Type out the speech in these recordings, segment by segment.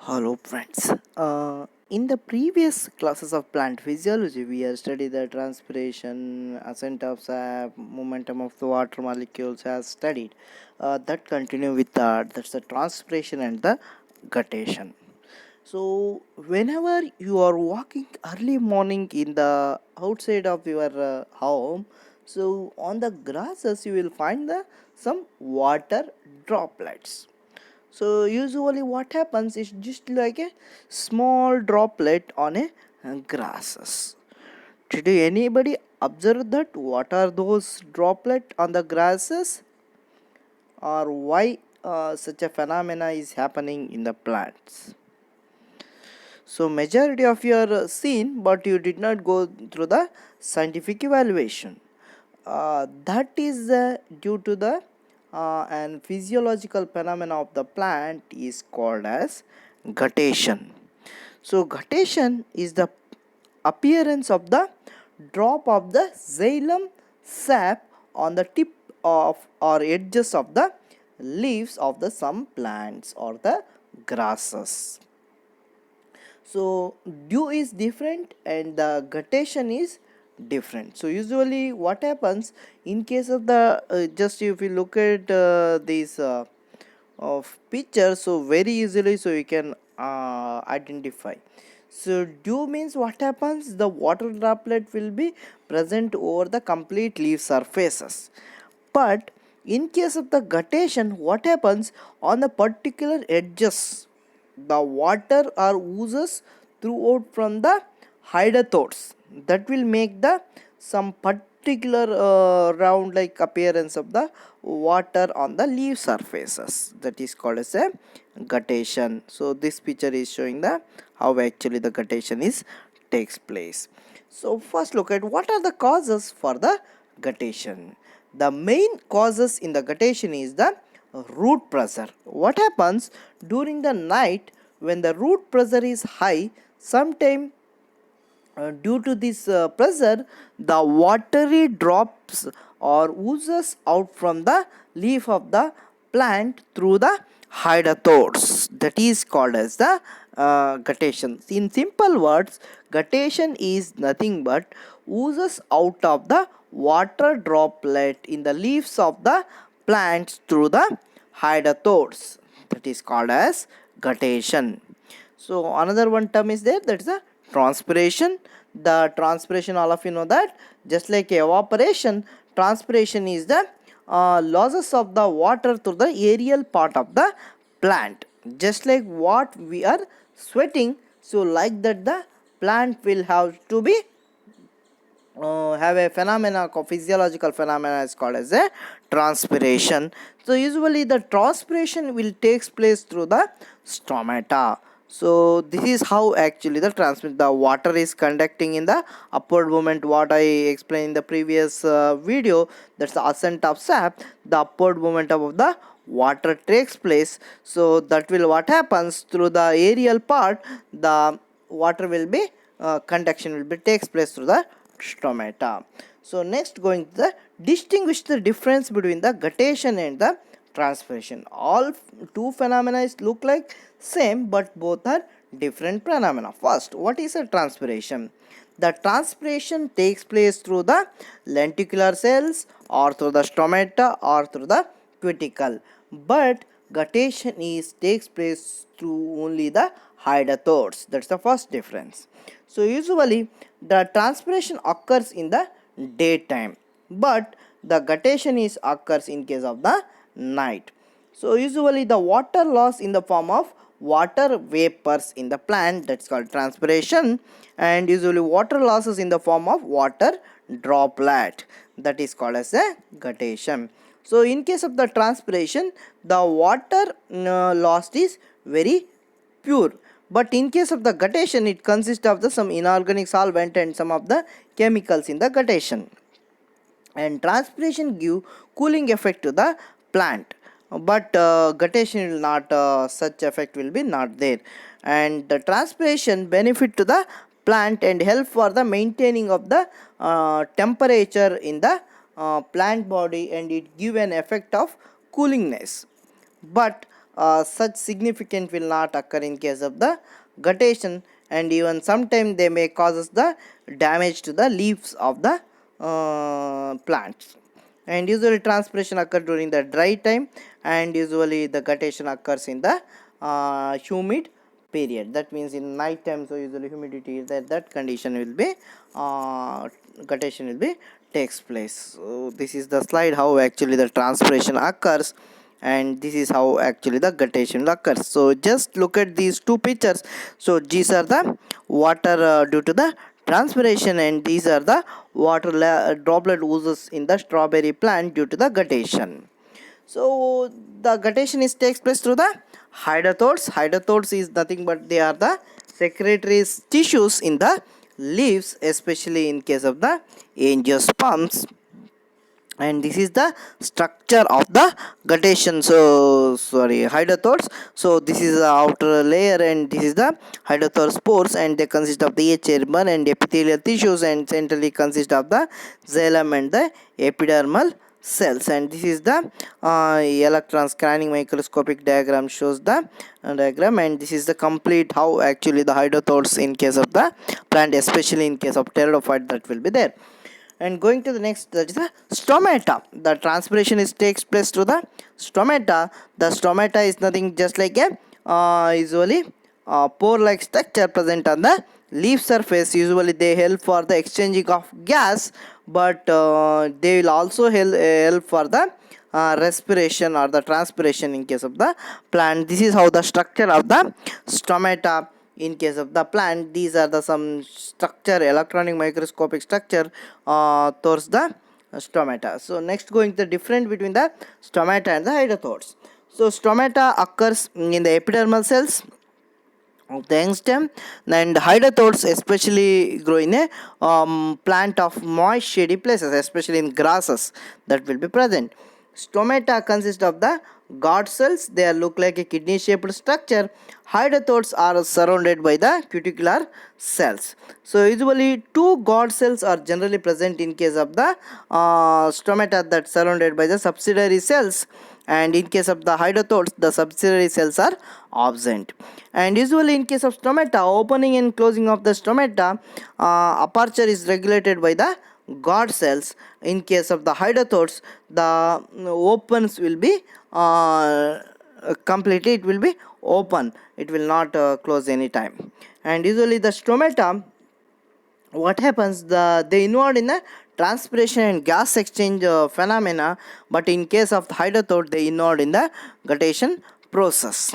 Hello, friends. In the previous classes of plant physiology, we have studied the transpiration, ascent of sap, momentum of the water molecules. Has studied that continue with that's the transpiration and the guttation. So, whenever you are walking early morning in the outside of your home, so on the grasses you will find the some water droplets. So usually what happens is just like a small droplet on a grasses. Did anybody observe that? What are those droplet on the grasses, or why such a phenomena is happening in the plants? So majority of your seen, but you did not go through the scientific evaluation. That is due to the and physiological phenomena of the plant is called as guttation. So guttation is the appearance of the drop of the xylem sap on the tip of or edges of the leaves of the some plants or the grasses. So dew is different and the guttation is different. So usually what happens in case of the just if you look at these of picture, so very easily so you can identify. So dew means what happens, the water droplet will be present over the complete leaf surfaces, but in case of the guttation what happens, on the particular edges the water or oozes throughout from the hydatodes, that will make the some particular round like appearance of the water on the leaf surfaces, that is called as a guttation. So this picture is showing the how actually the guttation is takes place. So first look at what are the causes for the guttation. The main causes in the guttation is the root pressure. What happens during the night when the root pressure is high, sometime due to this pressure the watery drops or oozes out from the leaf of the plant through the hydatodes, that is called as the guttation. In simple words, guttation is nothing but oozes out of the water droplet in the leaves of the plants through the hydatodes, that is called as guttation. So another one term is there, that is the transpiration. The transpiration, all of you know that, just like evaporation, transpiration is the losses of the water through the aerial part of the plant, just like what we are sweating. So like that the plant will have to be have a phenomena, physiological phenomena is called as a transpiration. So usually the transpiration will takes place through the stomata. So this is how actually the water is conducting in the upward movement, what I explained in the previous video, that's the ascent of sap, the upward movement of the water takes place. So that will what happens through the aerial part, the water will be conduction will be takes place through the stomata. So next going to the distinguish the difference between the guttation and the transpiration. All two phenomena look like same but both are different phenomena. First, what is a transpiration? The transpiration takes place through the lenticular cells or through the stomata or through the cuticle, but guttation is takes place through only the hydatodes. That's the first difference. So usually the transpiration occurs in the daytime, but the guttation is occurs in case of the night. So usually the water loss in the form of water vapors in the plant, that's called transpiration, and usually water losses in the form of water droplet, that is called as a guttation. So in case of the transpiration, the water lost is very pure, but in case of the guttation it consists of the some inorganic solvent and some of the chemicals in the guttation. And transpiration give cooling effect to the plant, but guttation will not, such effect will be not there. And the transpiration benefit to the plant and help for the maintaining of the temperature in the plant body, and it give an effect of coolingness. But such significant will not occur in case of the guttation, and even sometimes they may cause the damage to the leaves of the plants. And usually transpiration occurs during the dry time, and usually the guttation occurs in the humid period. That means in night time, so usually humidity is that condition will be guttation will be takes place. So this is the slide how actually the transpiration occurs, and this is how actually the guttation occurs. So just look at these two pictures. So these are the water due to the transpiration, and these are the water droplet oozes in the strawberry plant due to the guttation. So the guttation is takes place through the hydrathodes. Hydrathodes is nothing but they are the secretory tissues in the leaves, especially in case of the angiosperms. And this is the structure of the guttation, so sorry, hydrathodes. So this is the outer layer, and this is the hydrathoid spores, and they consist of the chamber and epithelial tissues, and centrally consist of the xylem and the epidermal cells. And this is the electron scanning microscopic diagram shows the diagram, and this is the complete how actually the hydrathodes in case of the plant, especially in case of pteridophyte, that will be there. And going to the next, that is the stomata. The transpiration is takes place through the stomata. The stomata is nothing just like a usually pore like structure present on the leaf surface. Usually they help for the exchanging of gas, but they will also help for the respiration or the transpiration in case of the plant. This is how the structure of the stomata in case of the plant. These are the some structure, electronic microscopic structure towards the stomata. So next, going to the difference between the stomata and the hydrathodes. So stomata occurs in the epidermal cells of the young stem, and hydrathodes especially grow in a plant of moist shady places, especially in grasses that will be present. Stomata consist of the guard cells. They look like a kidney shaped structure. Hydrathodes are surrounded by the cuticular cells. So usually two guard cells are generally present in case of the stomata, that surrounded by the subsidiary cells, and in case of the hydrathodes the subsidiary cells are absent. And usually in case of stomata, opening and closing of the stomata aperture is regulated by the guard cells. In case of the hydrathodes, the opens will be completely, it will be open, it will not close any time. And usually the stomata, what happens, they involved in the transpiration and gas exchange phenomena, but in case of the hydrothode they involved in the guttation process.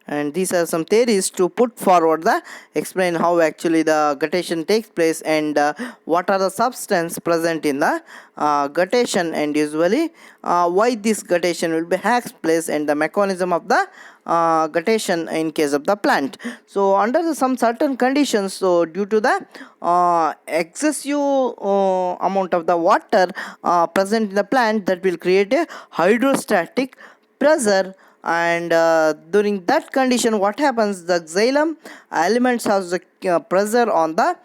And these are some theories to put forward the explain how actually the guttation takes place, and what are the substance present in the guttation, and usually why this guttation will be takes place, and the mechanism of the guttation in case of the plant. So under some certain conditions, so due to the excessive amount of the water present in the plant, that will create a hydrostatic pressure. And during that condition, what happens, the xylem elements has the pressure on the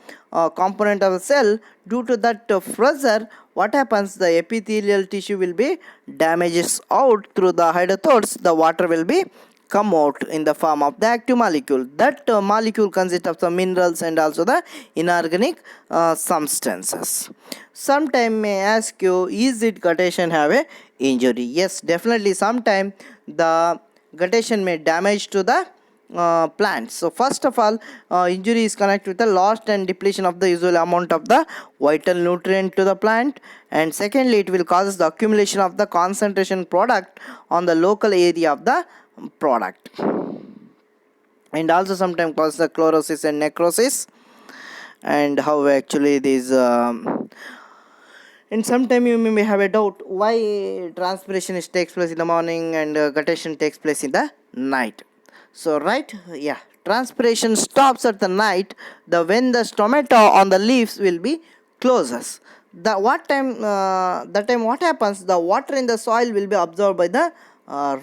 component of the cell. Due to that pressure, what happens, the epithelial tissue will be damages out. Through the hydrathodes, the water will be come out in the form of the active molecule. That molecule consists of some minerals and also the inorganic substances. Sometime may ask you, is it guttation have a injury? Yes, definitely sometime the guttation may damage to the plants. So first of all, injury is connected with the loss and depletion of the usual amount of the vital nutrient to the plant, and secondly it will cause the accumulation of the concentration product on the local area of the product, and also sometimes cause the chlorosis and necrosis. And how actually these and sometime you may have a doubt why transpiration is takes place in the morning and guttation takes place in the night. So right, yeah, transpiration stops at the night, the when the stomata on the leaves will be closes. The what time that time what happens, the water in the soil will be absorbed by the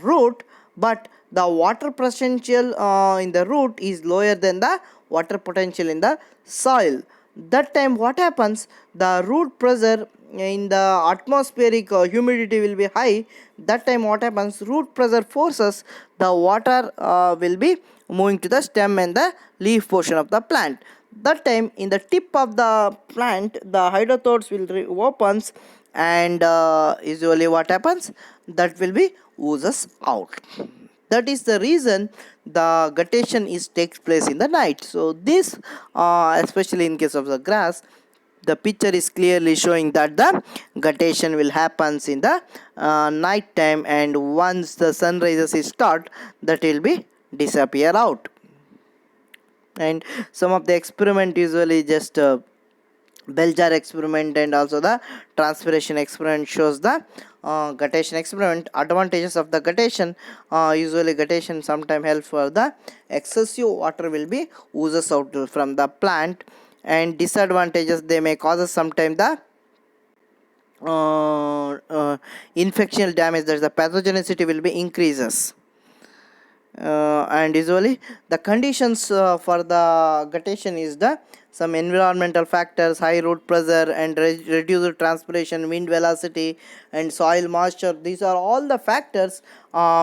root, but the water potential in the root is lower than the water potential in the soil. That time what happens, the root pressure in the atmospheric humidity will be high. That time what happens, root pressure forces the water will be moving to the stem and the leaf portion of the plant. That time in the tip of the plant the hydrothodes will opens, and usually what happens, that will be oozes out. That is the reason the guttation is takes place in the night. So this especially in case of the grass, the picture is clearly showing that the guttation will happens in the night time, and once the sun rises is start, that will be disappear out. And some of the experiment usually just bell jar experiment and also the transpiration experiment shows the guttation experiment. Advantages of the guttation, usually guttation sometimes help for the excessive water will be oozes out from the plant. And disadvantages, they may cause sometimes the infectional damage, that the pathogenicity will be increases. And usually the conditions for the guttation is the some environmental factors, high root pressure and reduced transpiration, wind velocity and soil moisture. These are all the factors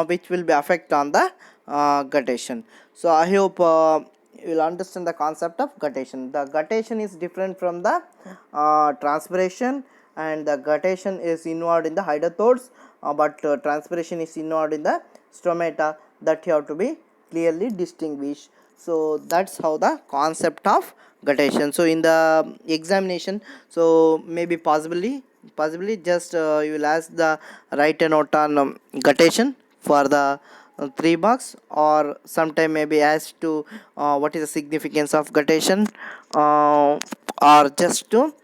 which will be affect on the guttation. So I hope you will understand the concept of guttation. The guttation is different from the transpiration, and the guttation is involved in the hydrothodes, but transpiration is involved in the stomata. That you have to be clearly distinguished. So that's how the concept of guttation. So in the examination, so maybe possibly just you will ask the write a note on guttation for the 3 marks, or sometime maybe asked to what is the significance of guttation, or just to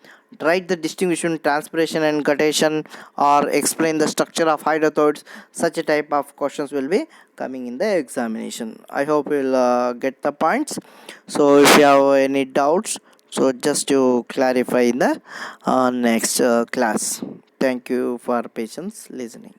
write the distinction transpiration and guttation, or explain the structure of hydrothodes. Such a type of questions will be coming in the examination. I hope you'll get the points. So if you have any doubts, so just to clarify in the next class. Thank you for patience listening.